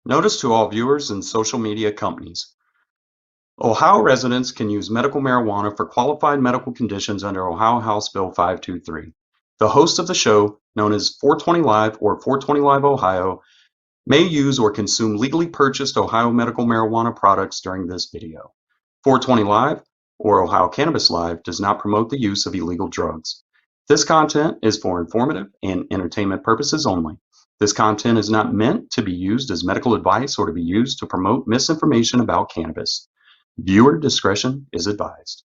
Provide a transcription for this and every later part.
Notice to all viewers and social media companies. Ohio residents can use medical marijuana for qualified medical conditions under Ohio House Bill 523. The host of the show, known as 420 Live or 420 Live Ohio, may use or consume legally purchased Ohio medical marijuana products during this video. 420 Live or Ohio Cannabis Live does not promote the use of illegal drugs. This content is for informative and entertainment purposes only. This content is not meant to be used as medical advice or to be used to promote misinformation about cannabis. Viewer discretion is advised.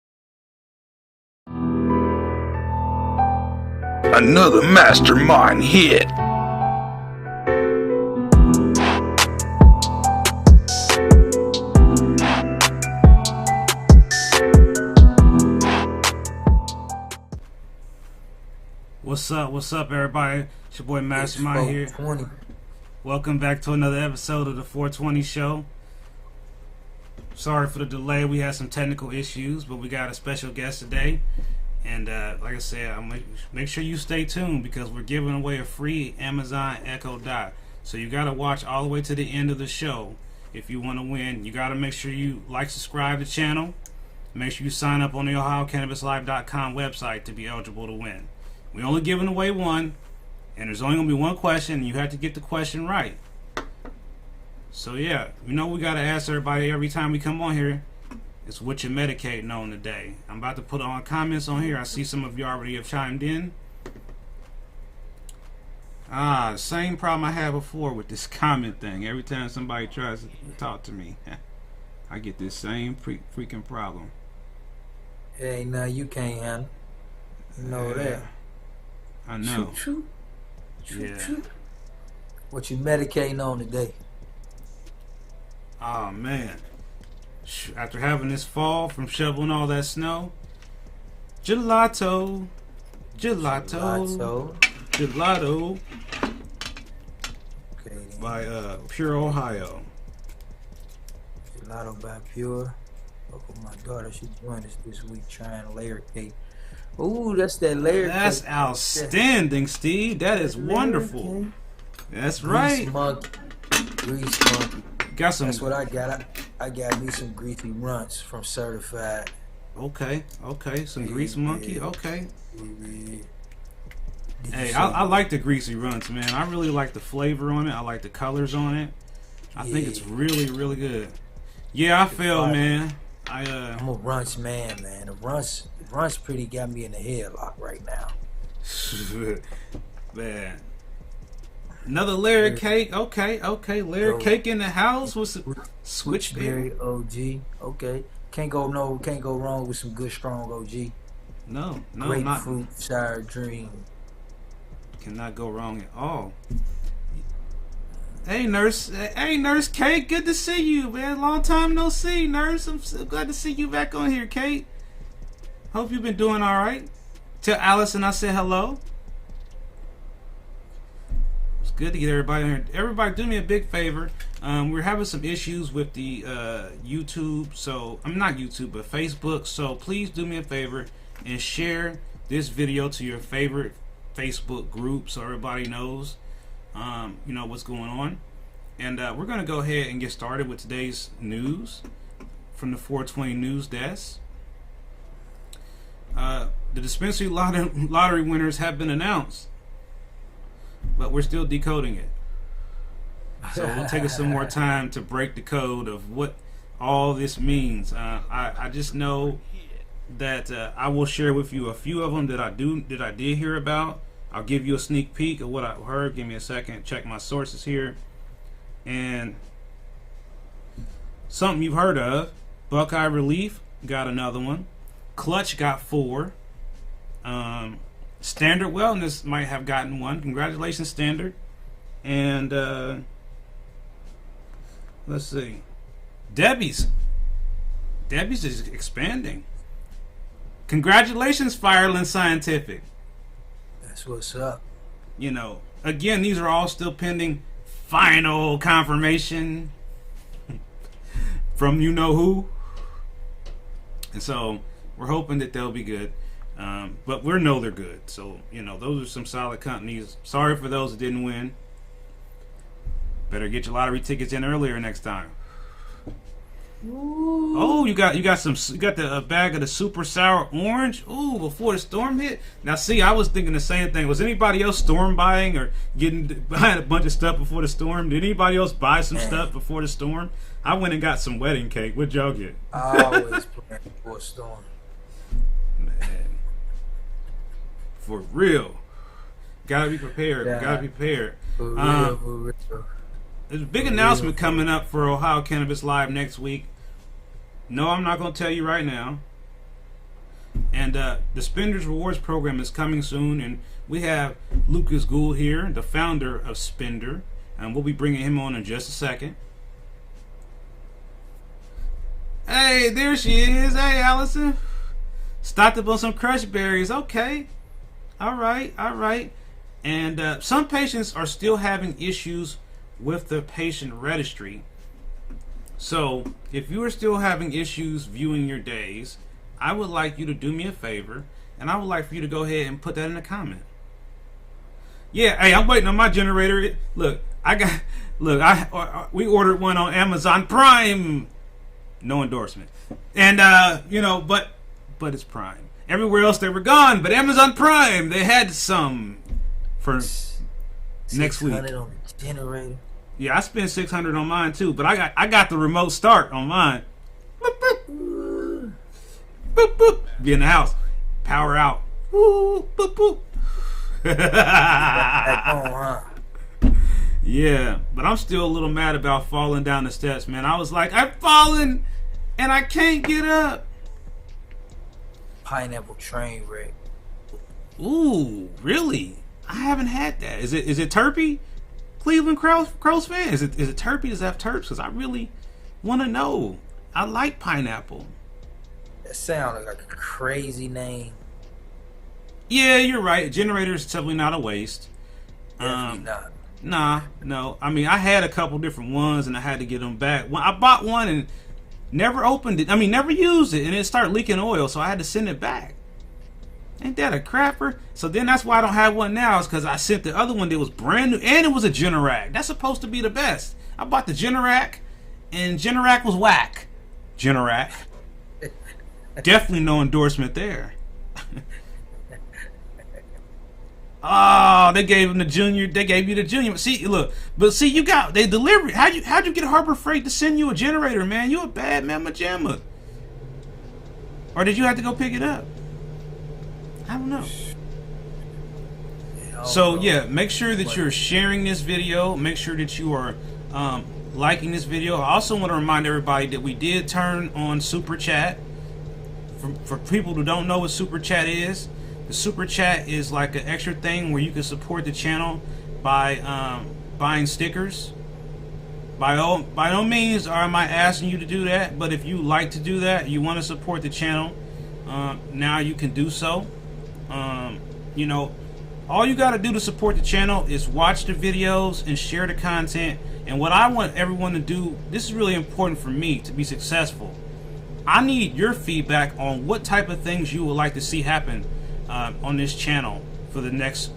Another mastermind hit. What's up, everybody? It's your boy Mastamynd here. Welcome back to another episode of the 420 Show. Sorry for the delay. We had some technical issues, but we got a special guest today. And like I said, I'll make sure you stay tuned because we're giving away a free Amazon Echo Dot. So you got to watch all the way to the end of the show if you want to win. You got to make sure you subscribe to the channel. Make sure you sign up on the OhioCannabisLive.com website to be eligible to win. We're only giving away one, and there's only going to be one question, and you have to get the question right. So yeah, we got to ask everybody every time we come on here, it's what you're medicating on today. I'm about to put on comments on here. I see some of you already have chimed in. Same problem I had before with this comment thing. Every time somebody tries to talk to me, I get this same freaking problem. Hey, now you can't handle. You know that. I know. Shoot. What you medicating on today? Oh man. After having this fall from shoveling all that snow, gelato. Okay, by Pure Ohio. Gelato by Pure. Look at my daughter, she joined us this week trying layer cake. Ooh, that's that layer cake. That's outstanding, Steve. That is wonderful. Cake. That's right. Grease monkey. Got some. That's what I got. I got me some greasy runts from Certified. Okay. Some grease monkey. Okay. Yeah. Hey, I like the greasy runts, man. I really like the flavor on it. I like the colors on it. I think it's really, really good. Yeah, I feel, man. I'm a runts man. The runts pretty got me in the headlock right now. Man. Another layer cake. Okay. Layer cake in the house with some switchberry OG. Okay. Can't go wrong with some good strong OG. No, grapefruit sour dream. Cannot go wrong at all. Hey nurse Kate, good to see you, man. Long time no see, nurse. I'm so glad to see you back on here, Kate. Hope you've been doing all right. Tell Allison I said hello. It's good to get everybody here. Everybody, do me a big favor. We're having some issues with the YouTube, so I'm not YouTube, but Facebook. So please do me a favor and share this video to your favorite Facebook group so everybody knows. What's going on. And we're going to go ahead and get started with today's news from the 420 News Desk. The dispensary lottery winners have been announced, but we're still decoding it. So it'll take us some more time to break the code of what all this means. I just know that I will share with you a few of them that I did hear about. I'll give you a sneak peek of what I heard. Give me a second. Check my sources here. And something you've heard of. Buckeye Relief got another one. Clutch got 4. Standard Wellness might have gotten 1. Congratulations, Standard. And let's see. Debbie's is expanding. Congratulations, Fireland Scientific. That's what's up. Again, these are all still pending final confirmation from who. And so we're hoping that they'll be good. But we know they're good. So, those are some solid companies. Sorry for those that didn't win. Better get your lottery tickets in earlier next time. Ooh. Oh, you got the bag of the super sour orange. Ooh, before the storm hit. Now, see, I was thinking the same thing. Was anybody else storm buying or buying a bunch of stuff before the storm? Did anybody else buy some stuff before the storm? I went and got some wedding cake. What'd y'all get? I always plan before a storm. Man, for real. Gotta be prepared. Yeah. Gotta be prepared. For real. There's a big announcement coming up for Ohio Cannabis Live next week. No, I'm not going to tell you right now. And the Spendr's Rewards program is coming soon, and we have Lucas Gould here, the founder of Spendr, and we'll be bringing him on in just a second. Hey, there she is. Hey, Allison. Stocked up on some crushed berries. Okay. All right. And some patients are still having issues with the patient registry. So, if you are still having issues viewing your days, I would like you to do me a favor, and I would like for you to go ahead and put that in a comment. Yeah, hey, I'm waiting on my generator. We ordered one on Amazon Prime. No endorsement. And but it's Prime. Everywhere else they were gone, but Amazon Prime, they had some for next week. On the generator. Yeah, I spent $600 on mine too, but I got the remote start on mine. Boop, boop. Boop, boop. Be in the house. Power out. Woo, boop, boop. Yeah, but I'm still a little mad about falling down the steps, man. I was like, I'm falling and I can't get up. Pineapple train wreck. Ooh, really? I haven't had that. Is it terpy? Cleveland Crows fan? Is it terpy? Does it have terps? Because I really want to know. I like pineapple. That sounded like a crazy name. Yeah, you're right. Generator is definitely not a waste. Definitely not. Nah, no. I mean, I had a couple different ones and I had to get them back. I bought one and never opened it. I mean, never used it, and it started leaking oil, so I had to send it back. Ain't that a crapper? So then that's why I don't have one now, is because I sent the other one that was brand new, and it was a Generac. That's supposed to be the best. I bought the Generac, and Generac was whack. Generac. Definitely no endorsement there. Oh, they gave him the junior. They gave you the junior. See, look, but see, they delivered. How'd you get Harbor Freight to send you a generator, man? You a bad mamma jamma. Or did you have to go pick it up? I don't know. So yeah, make sure that you're sharing this video. Make sure that you are liking this video. I also want to remind everybody that we did turn on Super Chat. For people who don't know what Super Chat is, the Super Chat is like an extra thing where you can support the channel by buying stickers. By no means am I asking you to do that, but if you like to do that, you want to support the channel, now you can do so. All you got to do to support the channel is watch the videos and share the content. And what I want everyone to do, this is really important for me to be successful. I need your feedback on what type of things you would like to see happen on this channel for the next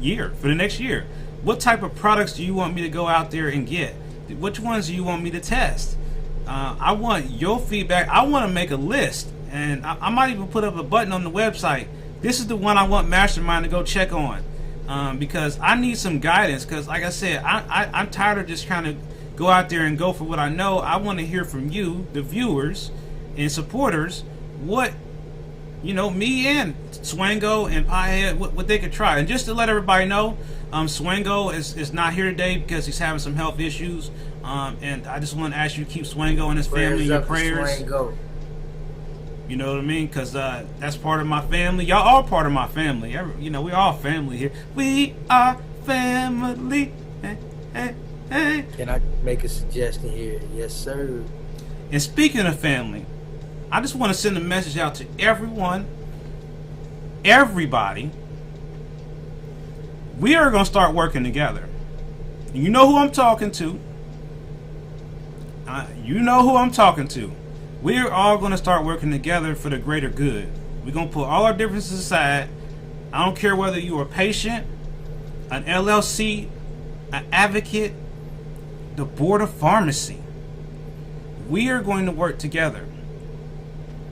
year. What type of products do you want me to go out there and get? Which ones do you want me to test? I want your feedback. I want to make a list, and I might even put up a button on the website. This is the one I want Mastermind to go check on, because I need some guidance. Because like I said, I'm tired of just trying to go out there and go for what I know. I want to hear from you, the viewers and supporters, what me and Swango and Piehead, what they could try. And just to let everybody know, Swango is not here today because he's having some health issues. And I just want to ask you to keep Swango and his family in your prayers. You know what I mean? Because that's part of my family. Y'all are part of my family. We all family here. We are family. Hey. Can I make a suggestion here? Yes, sir. And speaking of family, I just want to send a message out to everybody. We are going to start working together. You know who I'm talking to. We're all going to start working together for the greater good. We're going to put all our differences aside. I don't care whether you're a patient, an LLC, an advocate, the Board of Pharmacy. We are going to work together,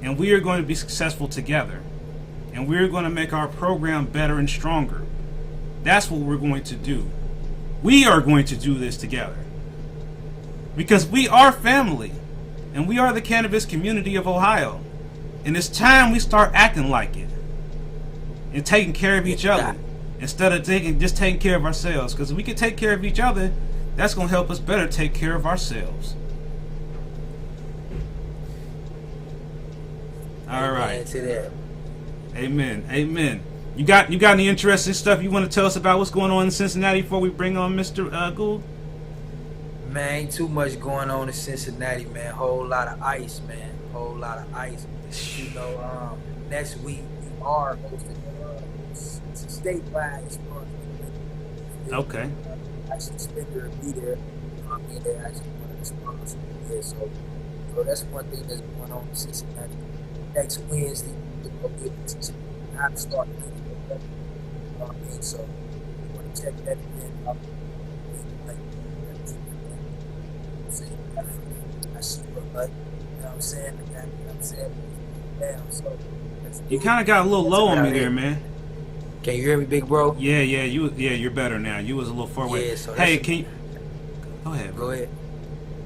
and we are going to be successful together, and we are going to make our program better and stronger. That's what we're going to do. We are going to do this together because we are family, and we are the cannabis community of Ohio, and it's time we start acting like it and taking care of each other instead of just taking care of ourselves. Because if we can take care of each other, that's going to help us better take care of ourselves. All right. To that. Amen. Amen. You got any interesting stuff you want to tell us about what's going on in Cincinnati before we bring on Mr. Gould? Man, ain't too much going on in Cincinnati, man. Whole lot of ice, man. Whole lot of ice. You know, next week we are hosting it's a statewide response. Okay. Actually, Spendr will be there. And they're actually one of the sponsors. Yeah, so that's one thing that's going on in Cincinnati. Next Wednesday, we'll be able to how to start meeting with them. And so we want to check that again out. I see what, but you know what I'm saying? You know what I'm saying? Down, so you kind of got a little low on me there, man. Can you hear me, big bro? Yeah, you're better now. You was a little far away. Yeah, so hey, can you go ahead, bro. Go ahead.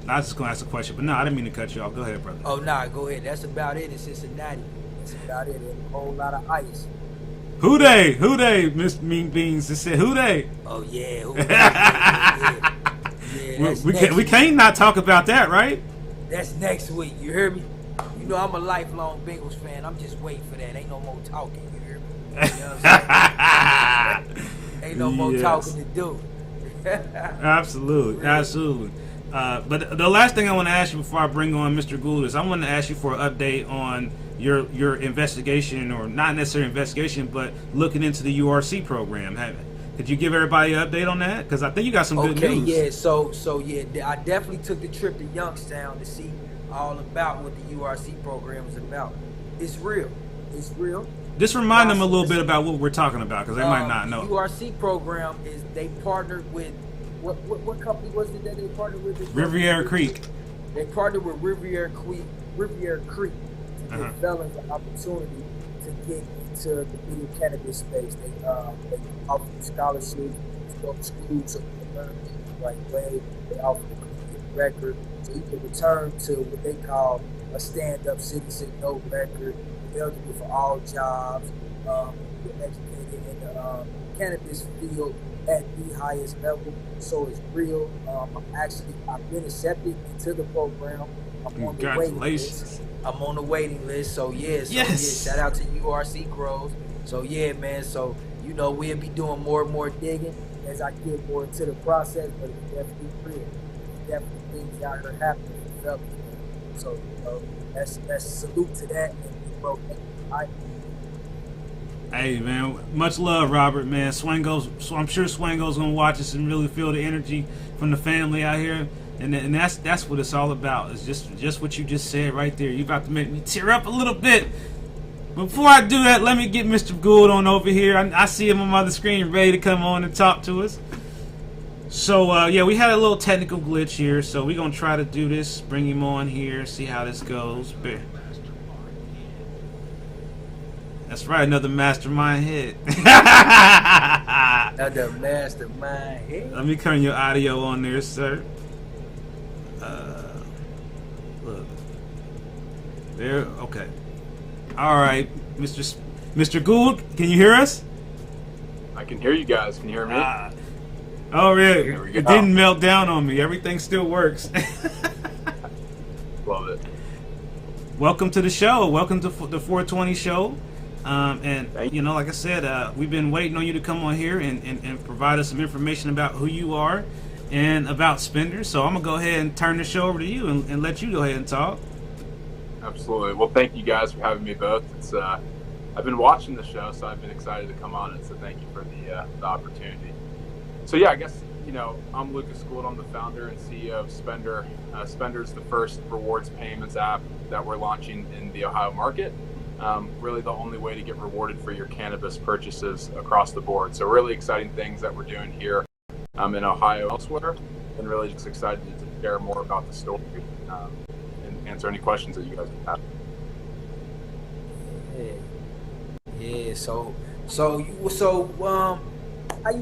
I was just gonna ask a question, but no, I didn't mean to cut you off. Go ahead, brother. Oh nah, go ahead. That's about it in Cincinnati. That's about it. A whole lot of ice. Who they, Miss Mean Beans just said, who they? Oh yeah, who they? Yeah. We can't not talk about that, right? That's next week. You hear me? You know I'm a lifelong Bengals fan. I'm just waiting for that. Ain't no more talking. You hear me? You know what I'm saying? Ain't no more talking to do. Absolutely. But the last thing I want to ask you before I bring on Mr. Gould is I want to ask you for an update on your investigation, or not necessarily investigation, but looking into the URC program. Could you give everybody an update on that? Because I think you got some good news. Okay, yeah. So yeah, I definitely took the trip to Youngstown to see all about what the URC program is about. It's real. It's real. Just remind them a little bit about what we're talking about, because they might not know. The URC program is they partnered with what company was it that they partnered with? Riviera Creek. They partnered with Riviera Creek to give felons an opportunity to get into the legal cannabis space. They offer scholarships to go to school so you can learn things the right way. They offer the criminal record so you can return to what they call a stand-up citizen, no record. You're eligible for all jobs. You're educated in the cannabis field at the highest level, so it's real. I've been accepted into the program. I'm on the waiting list. So yes. Shout out to URC Grows. So yeah, man. So you know we'll be doing more and more digging as I get more into the process, but it's definitely real. There's definitely things out here happening for fellas. So you know, that's salute to that. And bro, hey man, much love, Robert, man. I'm sure Swango's gonna watch us and really feel the energy from the family out here, and that's what it's all about. It's just what you just said right there. You about to make me tear up a little bit. Before I do that, let me get Mr. Gould on over here. I see him on the screen, ready to come on and talk to us. So yeah, we had a little technical glitch here, so we're gonna try to do this. Bring him on here, see how this goes. That's right, another mastermind hit. Another mastermind hit. Let me turn your audio on there, sir. Look. There, okay. All right, Mr. Gould, can you hear us? I can hear you guys. Can you hear me? Oh, yeah. It didn't melt down on me. Everything still works. Love it. Welcome to the show. Welcome to the 420 show. And you know, like I said, we've been waiting on you to come on here and provide us some information about who you are and about Spendr. So I'm gonna go ahead and turn the show over to you and let you go ahead and talk. Absolutely. Well, thank you guys for having me both. It's I've been watching the show, so I've been excited to come on it. So thank you for the opportunity. So yeah, I guess I'm Lucas Gould. I'm the founder and CEO of Spendr. Spendr is the first rewards payments app that we're launching in the Ohio market. Really the only way to get rewarded for your cannabis purchases across the board. So really exciting things that we're doing here in Ohio, elsewhere. and really just excited to share more about the story and answer any questions that you guys have. Yeah. So how you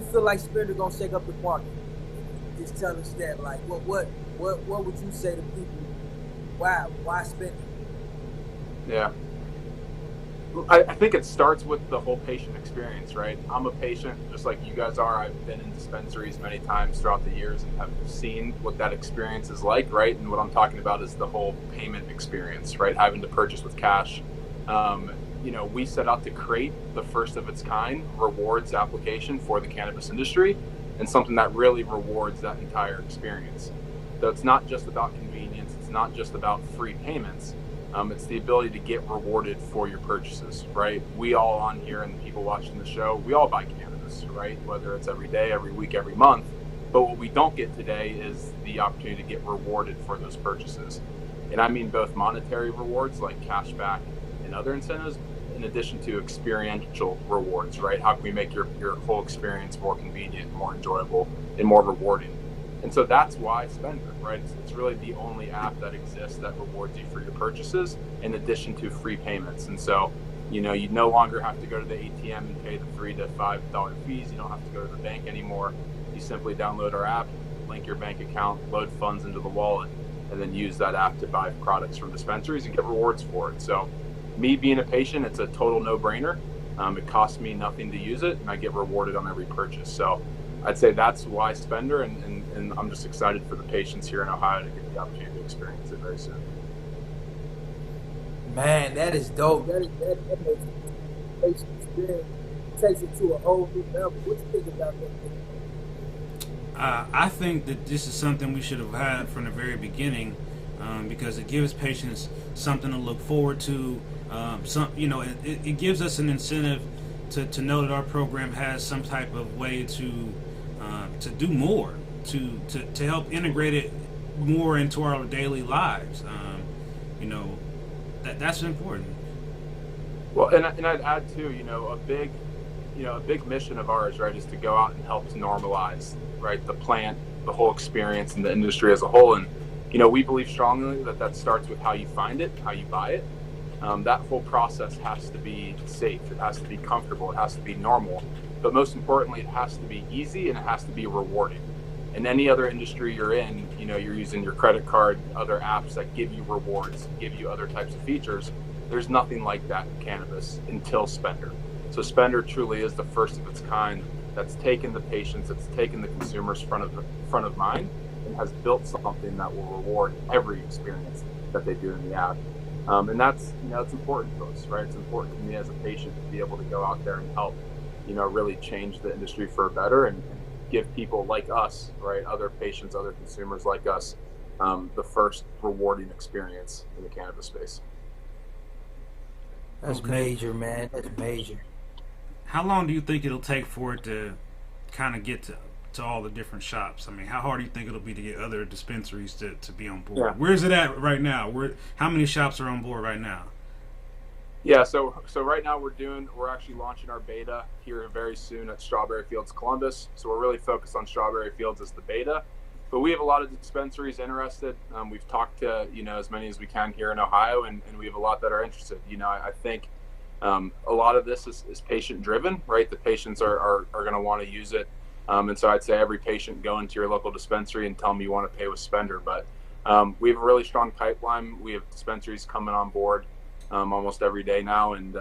feel like Spendr gonna shake up the market? Just tell us that. Like, what would you say to people? Why Spendr? Yeah. I think it starts with the whole patient experience, right? I'm a patient just like you guys are. I've been in dispensaries many times throughout the years and have seen what that experience is like, right? And what I'm talking about is the whole payment experience, right? Having to purchase with cash. We set out to create the first of its kind rewards application for the cannabis industry, and something that really rewards that entire experience. So it's not just about convenience. It's not just about free payments. It's the ability to get rewarded for your purchases, right? We all on here and the people watching the show, we all buy cannabis, right? Whether it's every day, every week, every month. But what we don't get today is the opportunity to get rewarded for those purchases. And I mean both monetary rewards like cash back and other incentives, in addition to experiential rewards, right? How can we make your whole experience more convenient, more enjoyable, and more rewarding? And so that's why Spendr, right? It's really the only app that exists that rewards you for your purchases in addition to free payments. And so, you no longer have to go to the ATM and pay the $3 to $5 fees. You don't have to go to the bank anymore. You simply download our app, link your bank account, load funds into the wallet, and then use that app to buy products from dispensaries and get rewards for it. So me being a patient, it's a total no-brainer. It costs me nothing to use it, and I get rewarded on every purchase. So I'd say that's why Spendr, and I'm just excited for the patients here in Ohio to get the opportunity to experience it very soon. Man, that is dope. That makes patient experience, takes it to a whole new level. What you think about that? I think that this is something we should have had from the very beginning, because it gives patients something to look forward to. It gives us an incentive to know that our program has some type of way to do more, to help integrate it more into our daily lives. That's important. Well, and I'd add too, a big mission of ours, right, is to go out and help to normalize, right, the plant, the whole experience, and the industry as a whole. And we believe strongly that starts with how you find it, how you buy it. That whole process has to be safe. It has to be comfortable. It has to be normal. But most importantly, it has to be easy and it has to be rewarding. In any other industry you're in, you're using your credit card, other apps that give you rewards, give you other types of features. There's nothing like that in cannabis until Spendr. So Spendr truly is the first of its kind that's taken the patients, it's taken the consumers front of mind, and has built something that will reward every experience that they do in the app. And that's, it's important to us, right? It's important to me as a patient to be able to go out there and help, really change the industry for better and give people like us, right, other patients, other consumers like us, the first rewarding experience in the cannabis space. That's major, man. That's major. How long do you think it'll take for it to kind of get to all the different shops? I mean, how hard do you think it'll be to get other dispensaries to be on board? Yeah. Where's it at right now? How many shops are on board right now? Yeah, so right now we're actually launching our beta here very soon at Strawberry Fields, Columbus. So we're really focused on Strawberry Fields as the beta, but we have a lot of dispensaries interested. We've talked to as many as we can here in Ohio, and we have a lot that are interested. I think a lot of this is patient driven, right? The patients are going to want to use it, and so I'd say every patient go into your local dispensary and tell them you want to pay with Spendr. But we have a really strong pipeline. We have dispensaries coming on board almost every day now, and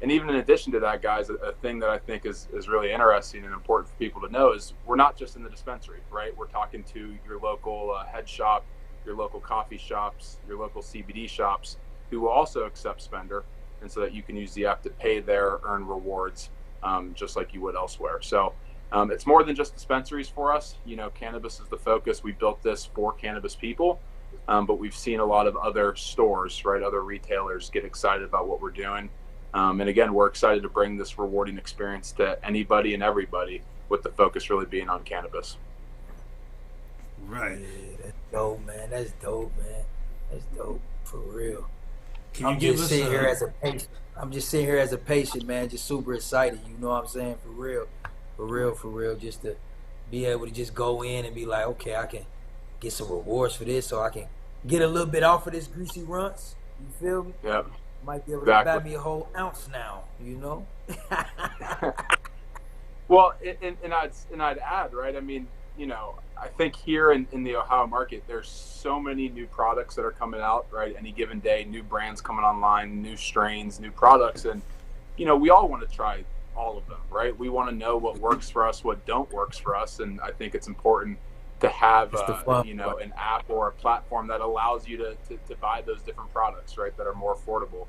even in addition to that, guys, a thing that I think is really interesting and important for people to know is we're not just in the dispensary, right? We're talking to your local head shop, your local coffee shops, your local CBD shops, who will also accept Spendr, and so that you can use the app to pay there, earn rewards, just like you would elsewhere. So it's more than just dispensaries for us. Cannabis is the focus. We built this for cannabis people. But we've seen a lot of other stores, right, other retailers get excited about what we're doing. And again, we're excited to bring this rewarding experience to anybody and everybody, with the focus really being on cannabis. Right. Yeah, that's dope, man. That's dope, man. That's dope, for real. I'm just sitting here as a patient. I'm just sitting here as a patient, man, just super excited. You know what I'm saying? For real. Just to be able to just go in and be like, okay, I can get some rewards for this, so I can get a little bit off of this greasy runts. You feel me? Yep. Might be able to buy me a whole ounce now, Well, and I'd add, right? I mean, I think here in the Ohio market, there's so many new products that are coming out, right? Any given day, new brands coming online, new strains, new products, and we all want to try all of them, right? We want to know what works for us, what don't works for us, and I think it's important to have an app or a platform that allows you to buy those different products, right, that are more affordable.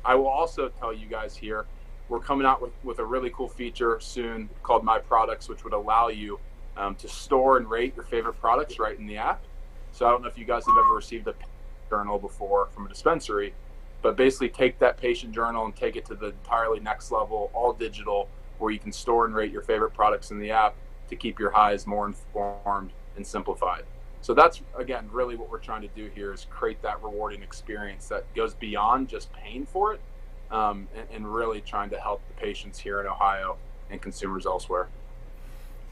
I will also tell you guys here, we're coming out with a really cool feature soon called My Products, which would allow you to store and rate your favorite products right in the app. So I don't know if you guys have ever received a journal before from a dispensary, but basically take that patient journal and take it to the entirely next level, all digital, where you can store and rate your favorite products in the app to keep your highs more informed and simplified. So that's, again, really what we're trying to do here is create that rewarding experience that goes beyond just paying for it, and really trying to help the patients here in Ohio and consumers elsewhere.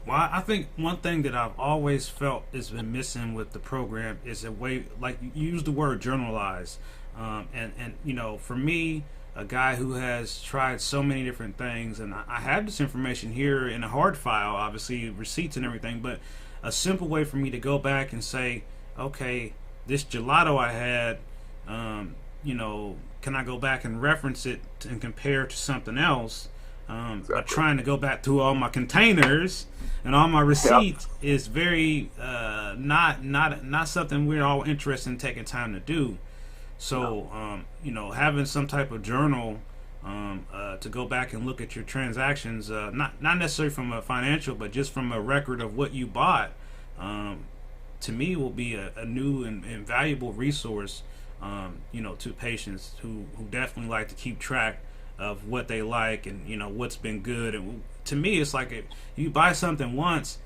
Well, I think one thing that I've always felt has been missing with the program is a way, like you used the word journalize. And for me, a guy who has tried so many different things, and I have this information here in a hard file, obviously receipts and everything, but a simple way for me to go back and say, okay, this gelato I had, can I go back and reference it and compare to something else? Exactly. But trying to go back through all my containers and all my receipts is very not something we're all interested in taking time to do. So having some type of journal to go back and look at your transactions, not necessarily from a financial, but just from a record of what you bought, to me will be a new and valuable resource, to patients who definitely like to keep track of what they like and what's been good. And to me, it's like if you buy something once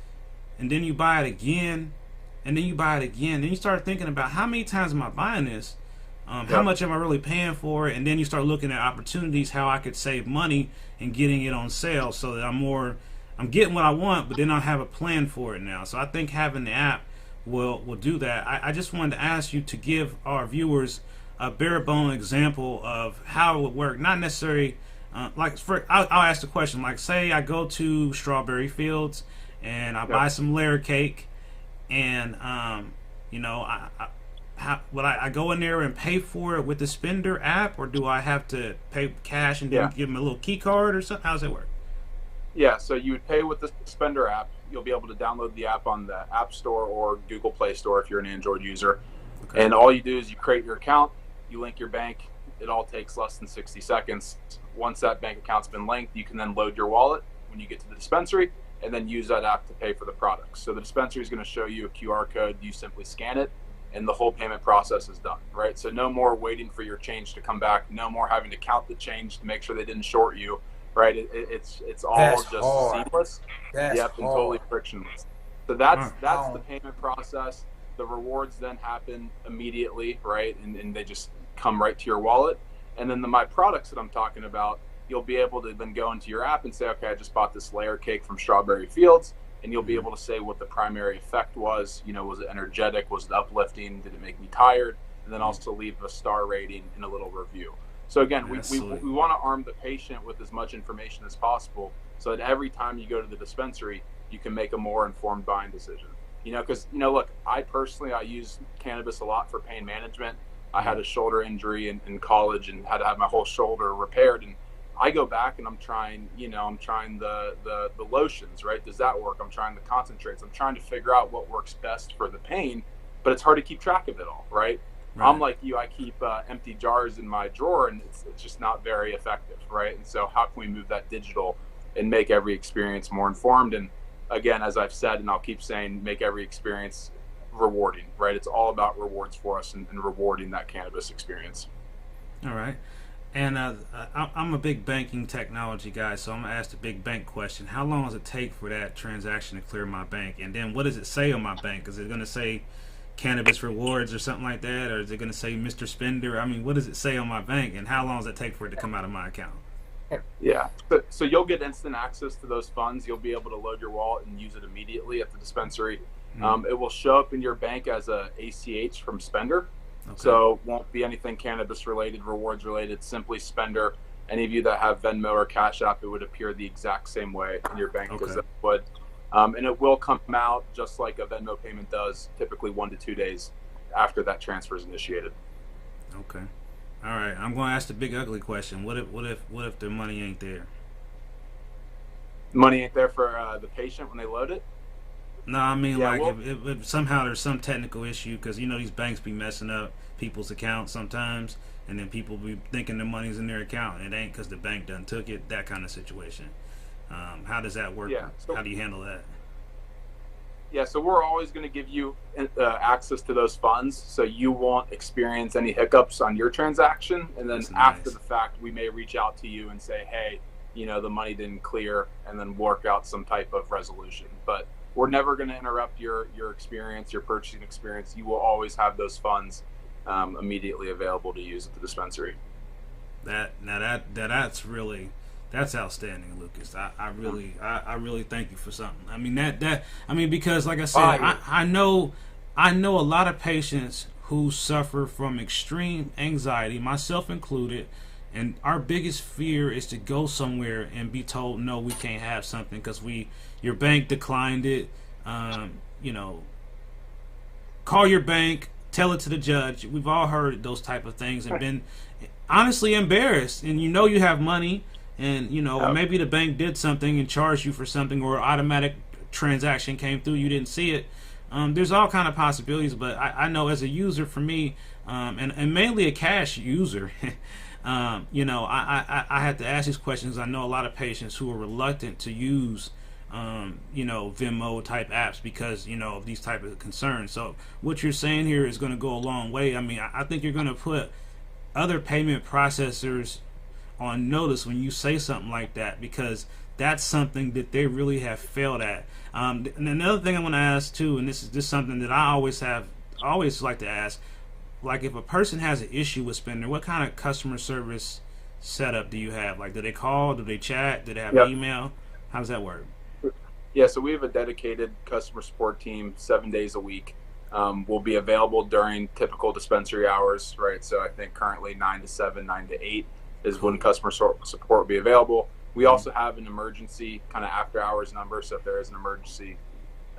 and then you buy it again and then you buy it again, then you start thinking about how many times am I buying this, how much am I really paying for it, and then you start looking at opportunities how I could save money and getting it on sale so that I'm getting what I want, but then I have a plan for it now. So I think having the app will do that. I just wanted to ask you to give our viewers a bare bone example of how it would work. Not necessarily I'll ask the question, like say I go to Strawberry Fields and I buy some layer cake, and would I go in there and pay for it with the Spendr app, or do I have to pay cash and then give them a little key card or something? How does it work? Yeah, so you would pay with the Spendr app. You'll be able to download the app on the App Store or Google Play Store if you're an Android user. Okay. And all you do is you create your account, you link your bank. It all takes less than 60 seconds. Once that bank account's been linked, you can then load your wallet when you get to the dispensary and then use that app to pay for the products. So the dispensary is going to show you a QR code. You simply scan it, and the whole payment process is done, right? So no more waiting for your change to come back. No more having to count the change to make sure they didn't short you, right? It's all that's just hard. seamless. That's and hard. totally frictionless. So that's the payment process. The rewards then happen immediately, right? And they just come right to your wallet. And then the My Products that I'm talking about, you'll be able to then go into your app and say, okay, I just bought this layer cake from Strawberry Fields. And you'll be able to say what the primary effect was. Was it energetic? Was it uplifting? Did it make me tired? And then also leave a star rating and a little review. So again, we want to arm the patient with as much information as possible so that every time you go to the dispensary, you can make a more informed buying decision. Because, look, I use cannabis a lot for pain management. I had a shoulder injury in college and had to have my whole shoulder repaired. And I go back and I'm trying the lotions, right? Does that work? I'm trying the concentrates. I'm trying to figure out what works best for the pain, but it's hard to keep track of it all, right? I'm like you, I keep empty jars in my drawer, and it's just not very effective, right? And so how can we move that digital and make every experience more informed? And again, as I've said, and I'll keep saying, make every experience rewarding, right? It's all about rewards for us and rewarding that cannabis experience. All right. And I'm a big banking technology guy, so I'm going to ask the big bank question. How long does it take for that transaction to clear my bank? And then what does it say on my bank? Is it going to say Cannabis Rewards or something like that? Or is it going to say Mr. Spendr? I mean, what does it say on my bank? And how long does it take for it to come out of my account? Yeah. So you'll get instant access to those funds. You'll be able to load your wallet and use it immediately at the dispensary. It will show up in your bank as a ACH from Spendr. Okay. So won't be anything cannabis related, rewards related, simply Spendr. Any of you that have Venmo or Cash App, it would appear the exact same way in your bank as it would. And it will come out just like a Venmo payment does, typically 1 to 2 days after that transfer is initiated. Okay. All right. I'm going to ask the big ugly question. What if the money ain't there? Money ain't there for the patient when they load it? No, I mean, if somehow there's some technical issue, because these banks be messing up people's accounts sometimes, and then people be thinking the money's in their account and it ain't because the bank done took it. That kind of situation. How does that work? Yeah, so, how do you handle that? Yeah, so we're always going to give you access to those funds, so you won't experience any hiccups on your transaction. And then after the fact, we may reach out to you and say, hey, the money didn't clear, and then work out some type of resolution. But we're never going to interrupt your experience, your purchasing experience. You will always have those funds immediately available to use at the dispensary. That's outstanding, Lucas. I really thank you for something. I mean because like I said, I know a lot of patients who suffer from extreme anxiety, myself included, and our biggest fear is to go somewhere and be told no, we can't have something because your bank declined it. Call your bank, tell it to the judge. We've all heard those type of things and been honestly embarrassed. And you have money. And, maybe the bank did something and charged you for something, or automatic transaction came through, you didn't see it. There's all kind of possibilities, but I know as a user, for me, and mainly a cash user, I had to ask these questions. I know a lot of patients who are reluctant to use, Venmo type apps because, of these type of concerns. So what you're saying here is going to go a long way. I mean, I think you're going to put other payment processors on notice when you say something like that, because that's something that they really have failed at. And another thing I want to ask too, and this is just something that I always like to ask, like if a person has an issue with Spendr, what kind of customer service setup do you have? Like, do they call? Do they chat? Do they have email? How does that work? Yeah, so we have a dedicated customer support team 7 days a week. Will be available during typical dispensary hours, right? So I think currently 9 to 7, 9 to 8 is when customer support will be available. We also have an emergency kind of after hours number, so if there is an emergency,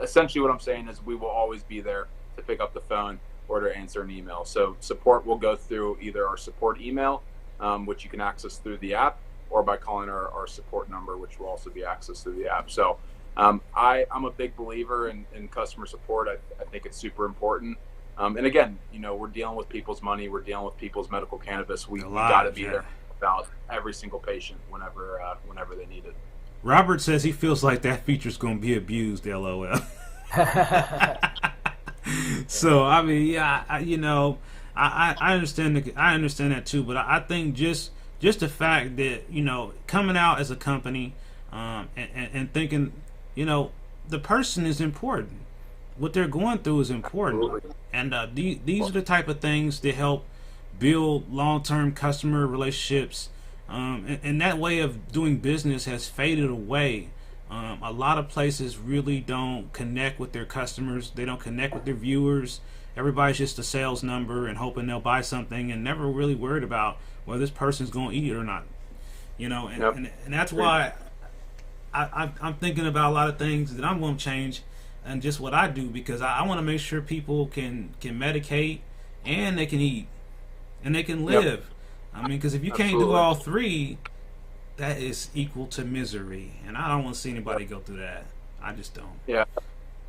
essentially what I'm saying is we will always be there to pick up the phone or to answer an email. So support will go through either our support email, which you can access through the app, or by calling our support number, which will also be accessed through the app. So I'm a big believer in customer support. I think it's super important. And again, we're dealing with people's money. We're dealing with people's medical cannabis. We got to be there about every single patient whenever they need it. Robert says he feels like that feature's going to be abused. LOL. So I mean, yeah, I understand. I understand that too. But I think just the fact that coming out as a company and thinking the person is important. What they're going through is important. Absolutely. And these are the type of things that help build long-term customer relationships, and that way of doing business has faded away. A lot of places really don't connect with their customers. They don't connect with their viewers. Everybody's just a sales number and hoping they'll buy something, and never really worried about whether this person's going to eat or not. And that's why I'm thinking about a lot of things that I'm going to change, and just what I do, because I want to make sure people can medicate and they can eat. And they can live. Yep. I mean, because if you can't do all three, that is equal to misery. And I don't want to see anybody go through that. I just don't. Yeah.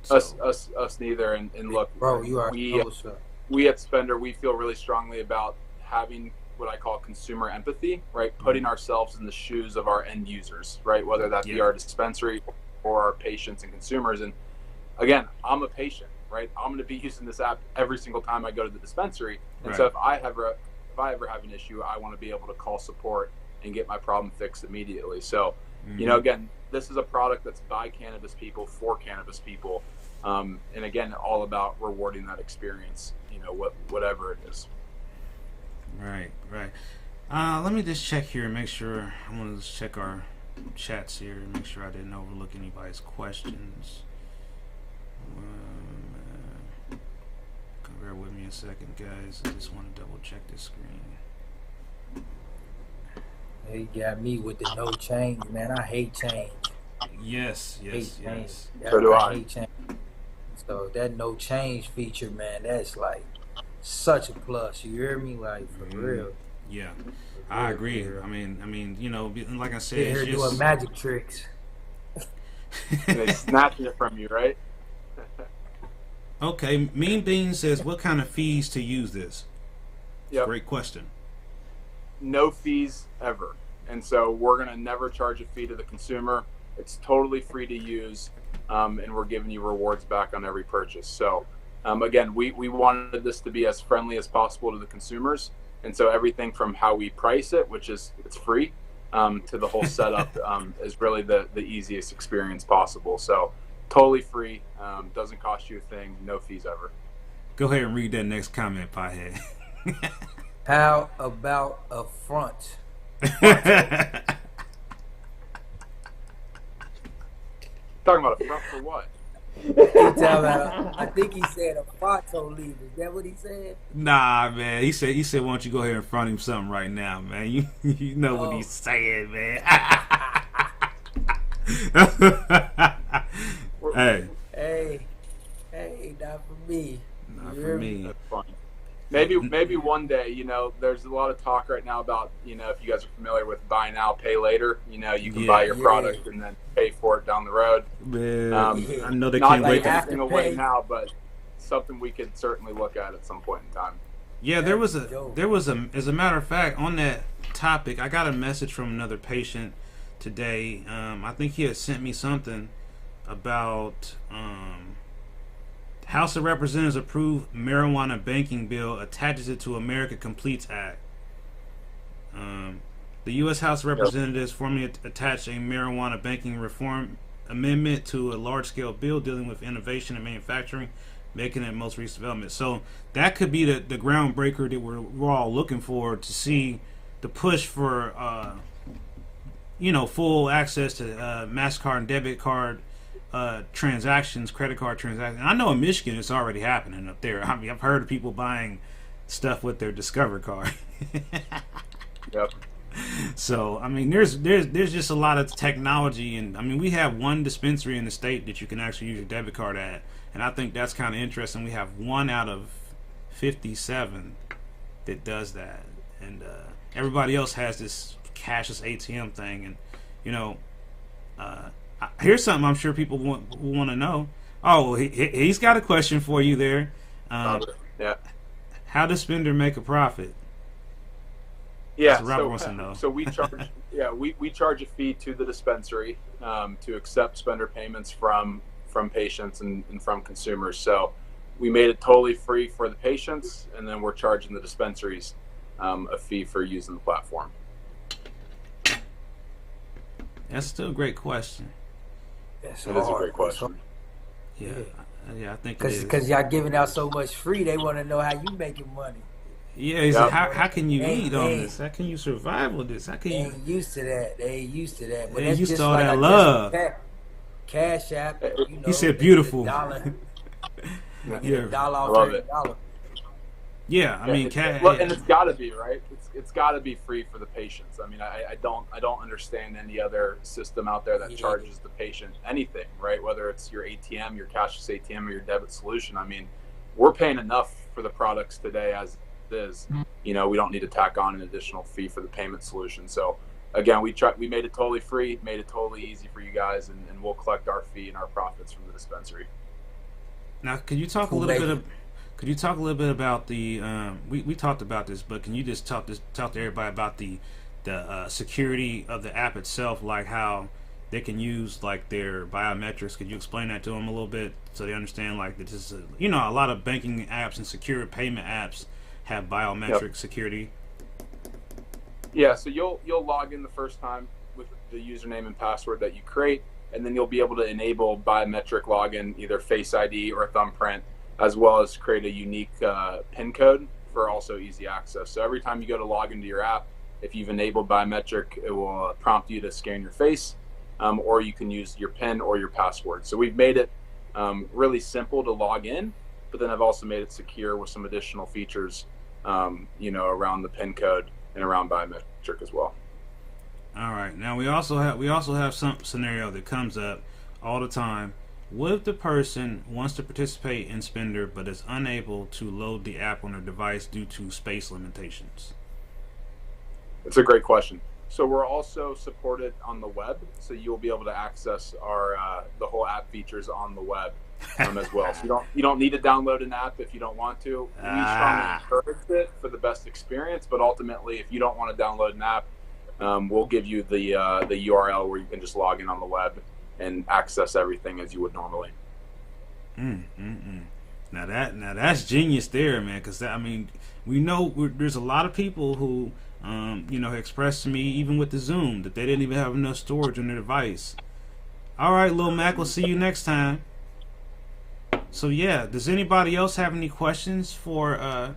So. Us neither. And look, bro, we at Spendr, we feel really strongly about having what I call consumer empathy, right? Putting ourselves in the shoes of our end users, right? Whether that be our dispensary or our patients and consumers. And again, I'm a patient. Right, I'm going to be using this app every single time I go to the dispensary, and so if I ever have an issue, I want to be able to call support and get my problem fixed immediately. So, again, this is a product that's by cannabis people for cannabis people, and again, all about rewarding that experience. Whatever it is. Right. Let me just check here and make sure. I'm gonna just check our chats here and make sure I didn't overlook anybody's questions. Bear with me a second, guys. I just want to double check this screen. He got me with the no change, man. I hate change. Yes. So do I. hate change. So that no change feature, man, that's like such a plus. You hear me? Like for real. Yeah, I agree. I mean, you know, like I said, They're it's here just doing magic tricks. And they snatch it from you, right? okay. Mean Bean says, "What kind of fees to use this?" Yep. Great question. No fees ever. And so we're going to never charge a fee to the consumer. It's totally free to use, and we're giving you rewards back on every purchase. So, again, we wanted this to be as friendly as possible to the consumers. And so everything from how we price it, which is it's free, to the whole setup is really the easiest experience possible. So totally free, doesn't cost you a thing, no fees ever. Go ahead and read that next comment, Pothead. How about a front? Talking about a front for what? I think he said a photo leave. Is that what he said? Nah, man. He said, why don't you go ahead and front him something right now, man? You know what he's saying, man. Hey, not for me. Not for me. That's funny. Maybe one day, you know, there's a lot of talk right now about, you know, if you guys are familiar with buy now, pay later, you know, you can buy your product and then pay for it down the road. Man, I know they not can't like wait. acting away now, but something we could certainly look at some point in time. Yeah, there was as a matter of fact, on that topic, I got a message from another patient today. I think he had sent me something about House of Representatives approved marijuana banking bill, attaches it to America Completes Act. The U.S. House of Representatives formally attached a marijuana banking reform amendment to a large-scale bill dealing with innovation and manufacturing, making it most recent development. So that could be the groundbreaker that we're all looking for to see the push for full access to MasterCard and debit card transactions, credit card transactions. I know in Michigan it's already happening up there. I mean, I've heard of people buying stuff with their Discover card. Yep. So I mean, there's just a lot of technology, and I mean, we have one dispensary in the state that you can actually use your debit card at, and I think that's kind of interesting. We have 1 out of 57 that does that, and everybody else has this cashless ATM thing, and you know. Here's something I'm sure people want to know. Oh, he's got a question for you there. Yeah. How does Spendr make a profit? Yeah. So we charge. we charge a fee to the dispensary to accept Spendr payments from patients and from consumers. So we made it totally free for the patients, and then we're charging the dispensaries a fee for using the platform. That's still a great question. It is a great question. Yeah, I think because y'all giving out so much free, they want to know how you making money. Yeah, how can you eat on this? How can you survive with this? How can you? They ain't used to that. But They that's used just to all like that love. Cash App. You know, He said beautiful. $1. Yeah, $1 I off love $30. Yeah, I mean, and it's got to be right. It's got to be free for the patients. I mean, I don't understand any other system out there that charges the patient anything, right? Whether it's your ATM, your cashless ATM, or your debit solution. I mean, we're paying enough for the products today as it is. You know, we don't need to tack on an additional fee for the payment solution. So again, we made it totally free, made it totally easy for you guys, and we'll collect our fee and our profits from the dispensary. Now, could you talk a little bit about the? We talked about this, but can you just talk to everybody about the security of the app itself, like how they can use like their biometrics? Could you explain that to them a little bit so they understand like that this is a lot of banking apps and secure payment apps have biometric security. Yeah, so you'll log in the first time with the username and password that you create, and then you'll be able to enable biometric login, either Face ID or thumbprint, as well as create a unique PIN code for also easy access. So every time you go to log into your app, If you've enabled biometric, it will prompt you to scan your face, or you can use your PIN or your password. So we've made it really simple to log in, but then I've also made it secure with some additional features, around the PIN code and around biometric as well. All right. Now we also have some scenario that comes up all the time. What if the person wants to participate in Spendr but is unable to load the app on their device due to space limitations? It's a great question. So we're also supported on the web, so you'll be able to access our the whole app features on the web as well. So you don't need to download an app if you don't want to. We strongly encourage it for the best experience, but ultimately, if you don't want to download an app, we'll give you the URL where you can just log in on the web and access everything as you would normally. Now that's genius there, man. Because we know there's a lot of people who, expressed to me even with the Zoom that they didn't even have enough storage on their device. All right, Lil Mac, we'll see you next time. So yeah, does anybody else have any questions for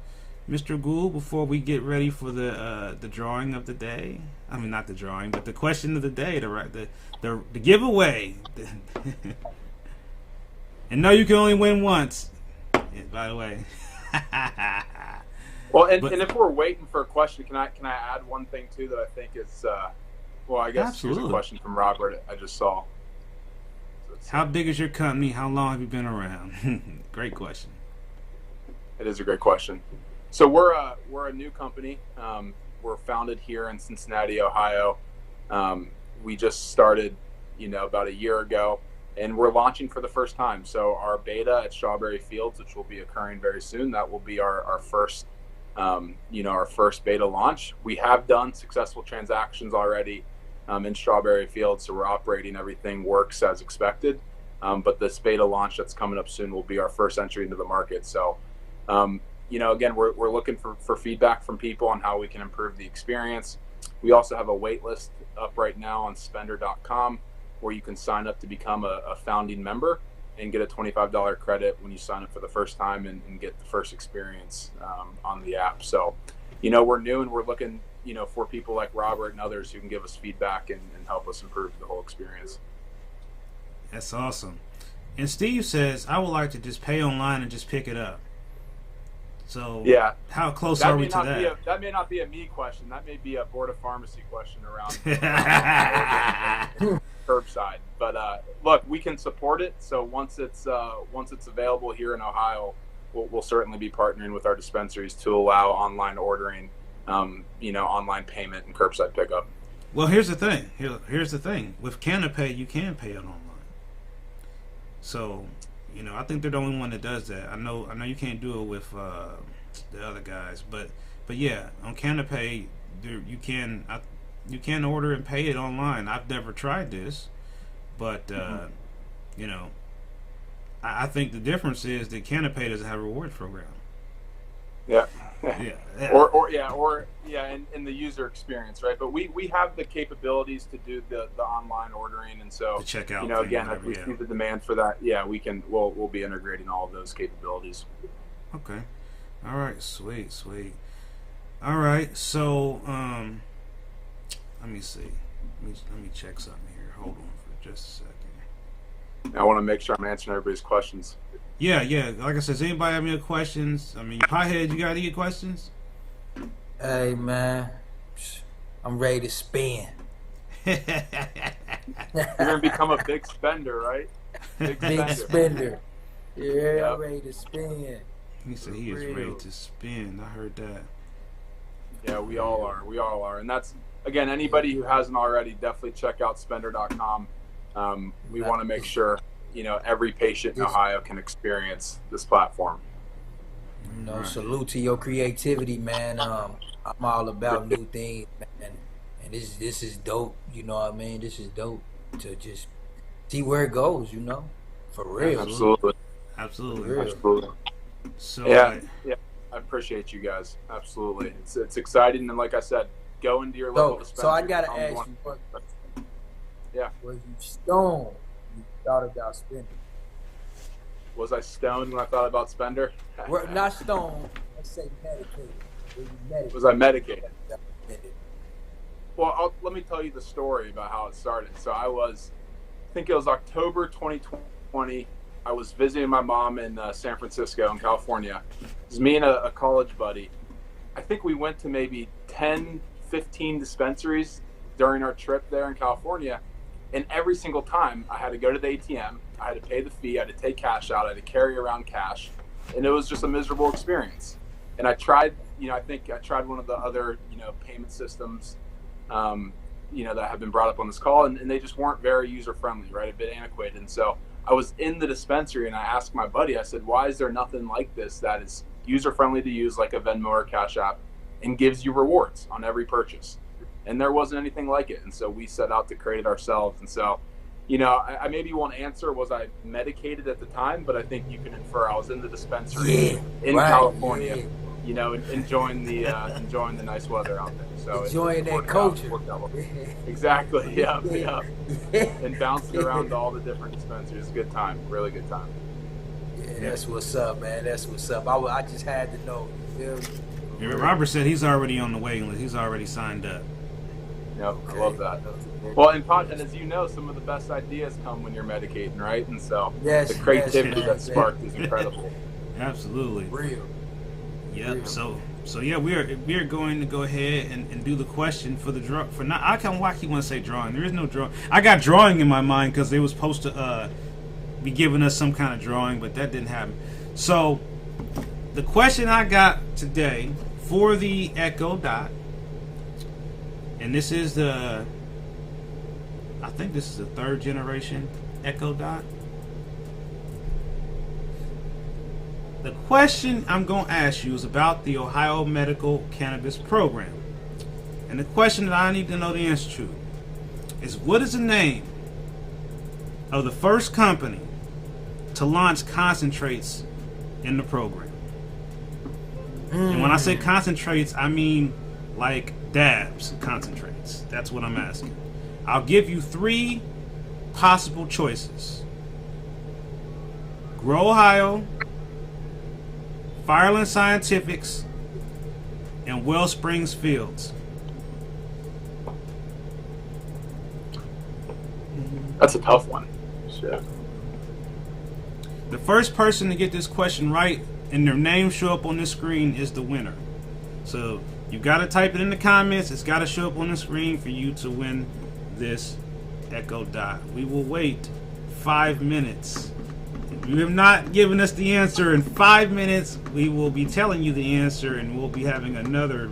Mr. Gould before we get ready for the drawing of the day? I mean, not the drawing, but the question of the day, the giveaway. And no, you can only win once. Yeah, by the way. Well, and if we're waiting for a question, can I add one thing too that I think is I guess absolutely. Here's a question from Robert I just saw. How big is your company? How long have you been around? Great question. It is a great question. So we're a new company. We're founded here in Cincinnati, Ohio. We just started, about a year ago, and we're launching for the first time. So our beta at Strawberry Fields, which will be occurring very soon, that will be our first, our first beta launch. We have done successful transactions already in Strawberry Fields, so we're operating, everything works as expected. But this beta launch that's coming up soon will be our first entry into the market. So, again, we're looking for feedback from people on how we can improve the experience. We also have a wait list up right now on Spendr.com where you can sign up to become a founding member and get a $25 credit when you sign up for the first time and get the first experience on the app. So, we're new and we're looking, for people like Robert and others who can give us feedback and help us improve the whole experience. That's awesome. And Steve says, I would like to just pay online and just pick it up. So yeah, how close are we to that? That may not be a me question. That may be a Board of Pharmacy question around curbside. But look, we can support it. So once it's available here in Ohio, we'll certainly be partnering with our dispensaries to allow online ordering, online payment and curbside pickup. Well, here's the thing. Here's the thing. With CannaPay, you can pay it online. So, I think they're the only one that does that. I know you can't do it with the other guys, but yeah, on CannaPay, you can order and pay it online. I've never tried this, but I think the difference is that CannaPay doesn't have a rewards program. Yeah. Yeah. Or in the user experience, right? But we have the capabilities to do the online ordering, and so the checkout again, if we see the demand for that, we'll be integrating all of those capabilities. Okay. All right. Sweet. All right. So let me see. Let me check something here. Hold on for just a second. I want to make sure I'm answering everybody's questions. Yeah. Like I said, does anybody have any questions? I mean, Pothead, you got any questions? Hey, man. I'm ready to spin. You're going to become a big spender, right? Big spender. Yeah, I'm ready to spin. He said he is ready to spin. I heard that. Yeah, we all are. And that's, again, anybody who hasn't already, definitely check out Spendr.com. We want to make sure every patient in Ohio can experience this platform. Salute to your creativity, man. I'm all about new things, man. And this is dope. You know what I mean? This is dope to just see where it goes. For real. Absolutely. For real. Absolutely. So yeah. I appreciate you guys. Absolutely. It's exciting, and like I said, go into your local dispensary. So I gotta ask you, yeah. Was you stoned when you thought about Spendr? Was I stoned when I thought about Spendr? Not stoned. Let's say medicated. Was I medicated? let me tell you the story about how it started. So I think it was October 2020. I was visiting my mom in San Francisco in California. It was me and a college buddy. I think we went to maybe 10, 15 dispensaries during our trip there in California. And every single time I had to go to the ATM, I had to pay the fee, I had to take cash out, I had to carry around cash. And it was just a miserable experience. And I tried, I think I tried one of the other, payment systems, that have been brought up on this call, and they just weren't very user-friendly, right? A bit antiquated. And so I was in the dispensary and I asked my buddy, I said, why is there nothing like this that is user-friendly to use, like a Venmo or Cash App, and gives you rewards on every purchase? And there wasn't anything like it. And so we set out to create it ourselves. And so, I maybe won't answer, was I medicated at the time, but I think you can infer I was in the dispensary in California, enjoying the nice weather out there. So enjoying that culture. Exactly. Yeah. And bouncing around to all the different dispensaries. Good time. Really good time. Yeah, that's what's up, man. That's what's up. I just had to know. Robert said he's already on the waiting list. He's already signed up. Yep, I love that. Well, and as you know, some of the best ideas come when you're medicating, right? And so the creativity that's sparked is incredible. Absolutely. Real. Yep. Real. So yeah, we are going to go ahead and do the question for the draw. For not, I can't. Why keep want to say drawing? There is no drawing. I got drawing in my mind because they was supposed to be giving us some kind of drawing, but that didn't happen. So the question I got today for the Echo Dot, and this is I think this is the 3rd generation Echo Dot. The question I'm going to ask you is about the Ohio Medical Cannabis Program. And the question that I need to know the answer to is, what is the name of the first company to launch concentrates in the program? And when I say concentrates, I mean like dabs concentrates. That's what I'm asking. I'll give you 3 possible choices: Grow Ohio, Fireland Scientifics, and Wellsprings Fields. That's a tough one. Shit. The first person to get this question right and their name show up on this screen is the winner. So you got to type it in the comments. It's got to show up on the screen for you to win this Echo Dot. We will wait 5 minutes. If you have not given us the answer in 5 minutes, we will be telling you the answer, and we'll be having another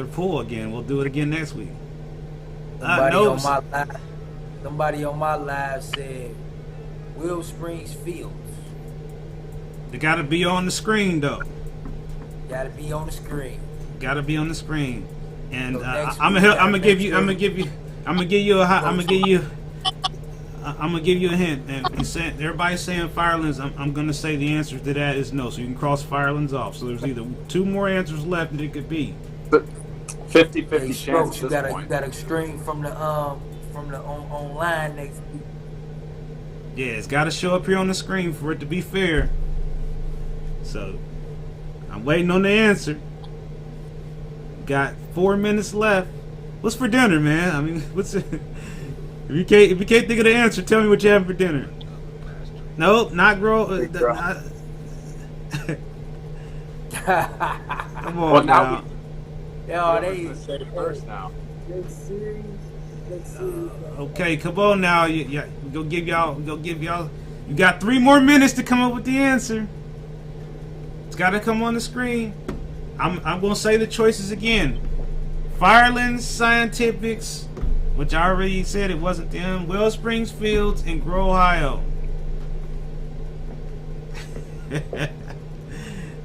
poll again. We'll do it again next week. Somebody on my live said Wellsprings Fields. They got to be on the screen, though. Got to be on the screen. Got to be on the screen. And So I'm gonna give you a hint. And everybody's saying Firelands. I'm gonna say the answer to that is no. So you can cross Firelands off. So there's either 2 more answers left that it could be. 50-50 chance You at this point. got a screen from the online next week. Yeah, it's got to show up here on the screen for it to be fair. So I'm waiting on the answer. Got 4 minutes left. What's for dinner, man? I mean, what's it? If you can't think of the answer, tell me what you have for dinner. Nope, not grow. Come on now. They say first now. Okay, come on now. Go give y'all. You got 3 more minutes to come up with the answer. It's got to come on the screen. I'm gonna say the choices again. Fireland Scientifics, which I already said it wasn't them. Wellsprings Fields and Grow Ohio.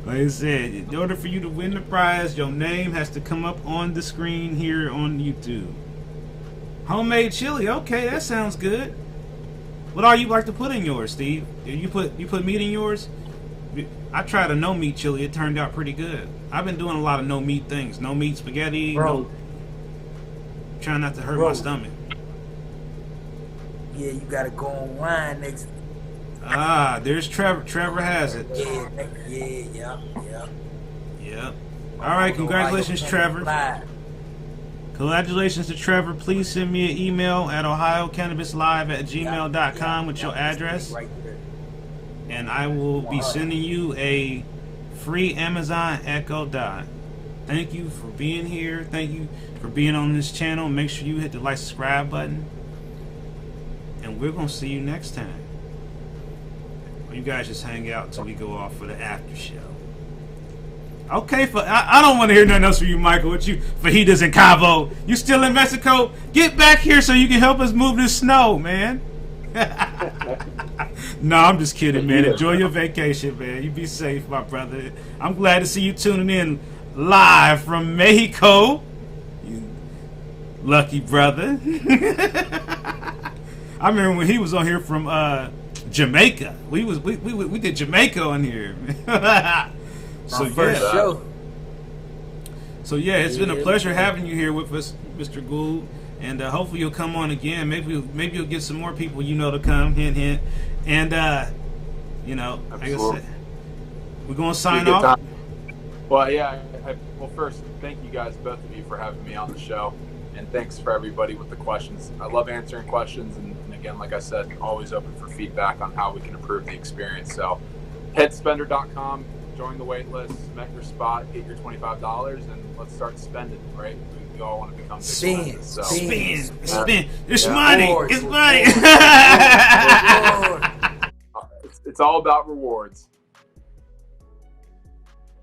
Like I said, in order for you to win the prize, your name has to come up on the screen here on YouTube. Homemade chili, okay, that sounds good. What all you like to put in yours, Steve? You put meat in yours? I tried a no meat chili. It turned out pretty good. I've been doing a lot of no meat things. No meat spaghetti. Trying not to hurt my stomach. Yeah, you gotta go online next week. There's Trevor. Trevor has it. Yeah. All right, congratulations, Trevor. Congratulations to Trevor. Please send me an email at ohiocannabislive@gmail.com with your address. And I will be sending you a free Amazon Echo Dot. Thank you for being here. Thank you for being on this channel. Make sure you hit the like, subscribe button. And we're going to see you next time. You guys just hang out until we go off for the after show. Okay, I don't want to hear nothing else from you, Michael. What you fajitas in Cabo? You still in Mexico? Get back here so you can help us move this snow, man. No, I'm just kidding, man. Enjoy your vacation, man. You be safe, my brother. I'm glad to see you tuning in live from Mexico. You lucky brother. I remember when he was on here from Jamaica. We did Jamaica on here. So yeah, it's been a pleasure having you here with us, Mr. Gould, and hopefully you'll come on again. Maybe you'll get some more people to come. Hint, hint. And like I said, we're gonna sign off. Well, yeah. Well, first, thank you guys, both of you, for having me on the show, and thanks for everybody with the questions. I love answering questions, and again, like I said, always open for feedback on how we can improve the experience. So, head to Spendr.com. Join the wait list, cement your spot, get your $25, and let's start spending, right? We all want to become big spend. So. Spend. It's money. It's money. It's all about rewards.